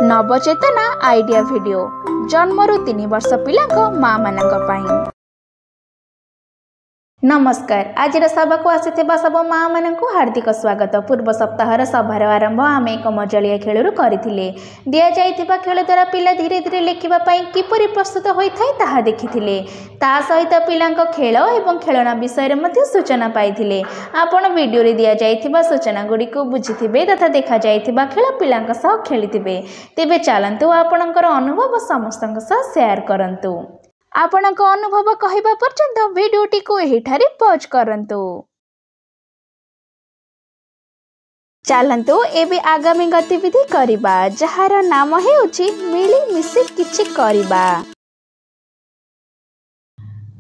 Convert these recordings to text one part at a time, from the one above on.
नवचेतना idea video जन्मरू 3 वर्ष पिला माँ मान। नमस्कार। आज सभा को आसीथिबा सब माँ मान हार्दिक स्वागत। पूर्व सप्ताहर सभार आरंभ आम एक मजालिया खेलू करथिले। दिया जाइथिबा खेल द्वारा पिला धीरे धीरे लिखिबा पई किपरि प्रस्तुत होइथाय ताहा देखिथिले। ता सहित पिलांक खेल एवं खेलना विषय मध्ये सूचना पाइथिले। आपण वीडियो रे दिया जाइथिबा सूचना गुडी को बुझिथिबे तथा देखा जाइथिबा खेल पिलांक सह खेलिथिबे। तेबे चलंतु आपणकर अनुभव समस्तक सह शेयर करंतु। आपणक अनुभव कहवा पर्यंत वीडियोटी को एठारे पॉज करंतु। चलंतु एबे आगामी गतिविधि करिबा जहार नाम हेउची मिली मिसी किछि करिबा।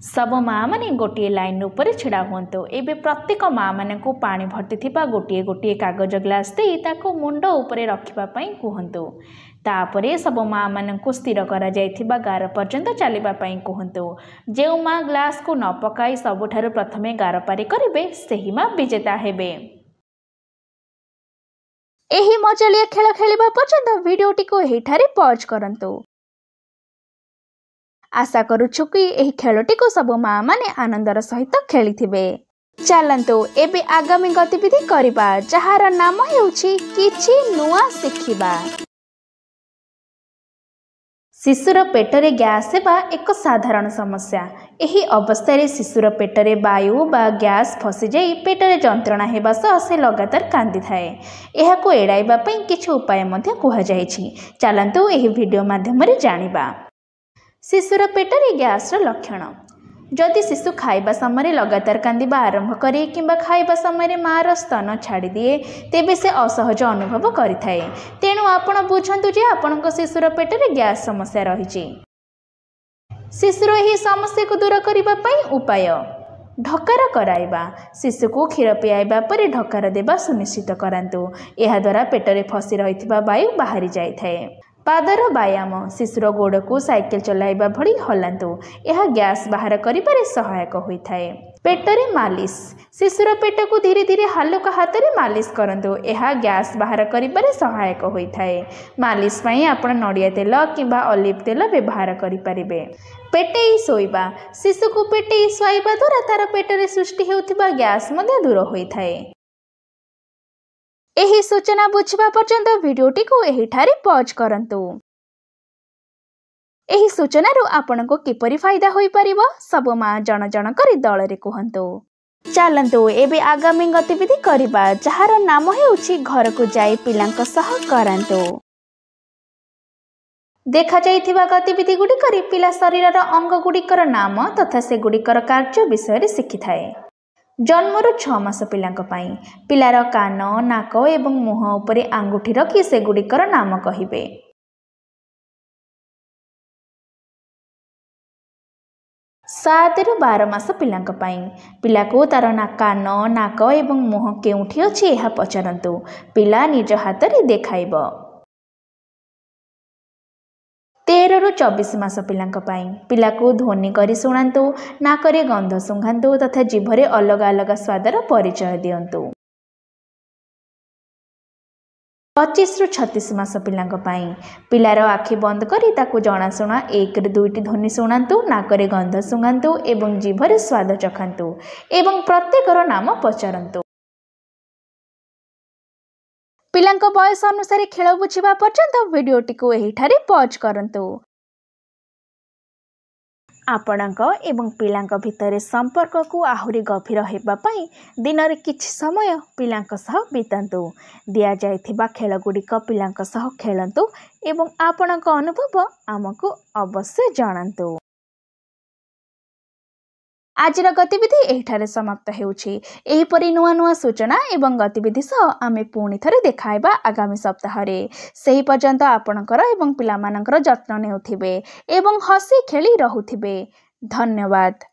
सब माँ माने गोटे लाइन ऊपर छिड़ा हुंतो। एबे प्रत्येक माँ माने को पानी भर्ती थिबा गोटे गोटे कागज ग्लास दे ताको मुंड ऊपर रखिबा पई कहंतो। तापरे सब माँ मान को स्थिर करा जाइथिबा गार पर्यंत चलिबा पई कहंतो। जेउ माँ ग्लास को न पकाई सबुठारु प्रथमे गार पारी करिवे सेही माँ विजेता हेबे। एही मजालिया खेल खेलिबा पर्यंत वीडियोटी को एठारे पॉज करंतु। आशा करूछु कि एही खेलटी को सब माँ माने आनंदर सहित खेलिथिबे। चलंतु एबे आगामी गतिविधि करिबा जहार नाम हेउची किछि नुआ सिखिबा। शिशुर पेटरे गैस हेबा एक साधारण समस्या। एही अवस्था शिशुर पेटरे वायु बा गैस फसी जाई पेटरे जंत्रणा हेबा सह से लगातार कांदी थाए। एहाको एड़ाइबा पई किछु उपाय मध्ये कुहा जायछि। चलंतु एही वीडियो माध्यम रे जानिबा। शिशुर पेटरे गैस लक्षण। जदि शिशु खाइबा समय लगातार कांदिबा आरंभ करे किंबा खाइबा समय मार स्तन छाड़ी दिए तेबे से असहज अनुभव करिथाए। तेणु आपण बुझंतु जे आपणक शिशुर पेटरे गैस समस्या रहिछि। शिशुर एही समस्या को दूर करिबा पई उपाय। ढकार कराइबा। शिशु को क्षीर पियाइबा परे ढकार देबा सुनिश्चित करांतु। एहा द्वारा पेटरे फसी रहिथिबा वायु बाहरी जाइथाए। पादर व्यायाम। शिशुर गोड़ को साइकेल चलाइबा भली हलांतु। यह गैस बाहर करिबारे सहायक होइथाए। पेटरे मालिश। शिशुर पेट को धीरे धीरे हालुका हाथ रे मालिश करंतु। यह गैस बाहर करिबारे सहायक होइथाए। मालिश पई आपण नडिया तेल किंबा ऑलिव तेल व्यवहार करि परिबे। पेटेई सोइबा। शिशु को पेटेई सोइबा द्वारा तार पेटरे सृष्टि हेउथिबा गैस मध्ये दूर होइथाए। एही सूचना बुझिबा पर्यंत वीडियोटी को एहिठारे पॉज करंतु। एही सूचना रो आपनको किपरि फायदा होई परिबो सब माँ जन जन करी दल रे कहंतु। चलंतु एबे आगामी गतिविधि करिबा जहार नाम हेउची घर को जाई पिलांक सह करंतु। देखा जाइथिबा गतिविधि गुडी करी पिला शरीरर अंग गुडीकर नाम तथा से गुडीकर कार्य विषय रे शिखिथाए। जन्मरू 6 मास पिलांक पई पिलार कान नाक एवं मुह उपरे आंगुठी रखी से गुडीकर नाम कहिबे। 7 ରୁ 12 मास पिलांक पई पिला को तार कान नाक एवं मुह केउठी अछि एहा पचारंतु। पिला निज हाथ रे देखाइबो। 13 ରୁ 24 मास पिलांक पई पिला को ध्वनि करी सुनांतु। नाकरे गंध सुंघांतु तथा जिभरे अलग अलग स्वादर परिचय दियंतु। 25 ରୁ 36 मास पिलांक पई पिलार आखि बंद करी ताकू जनाशुना 1 ରୁ 2टी ध्वनि सुनांतु। नाकरे गंध सुंघांतु एवं जिभरे स्वाद चखांतु एवं प्रत्येकर नाम पचारंतु। पिलांक बयस अनुसार खेल बुझिबा पर्यंत वीडियोटी को एहिठारे पॉज करंतु। आपणक एवं पिलांक भितरे संपर्क को आहुरी गभीर हेबा पई दिन रे किछि समय पिलांक सह बितांतु। दिया जाइथिबा खेल गुडीक पिलांक सह खेलंतु एवं आपणक अनुभव आमको अवश्य जणांतु। आजिर गतिविधि एठारे समाप्त हेउछि। एहिपरि नुआ नुआ सूचना एवं गतिविधि सह आमे पुणी थरे देखाइबा आगामी सप्ताह रे। सेही पर्यंत आपणकर एवं पिलामानकर जत्न नेउथिबे एवं हसी खेली रहुथिबे। धन्यवाद।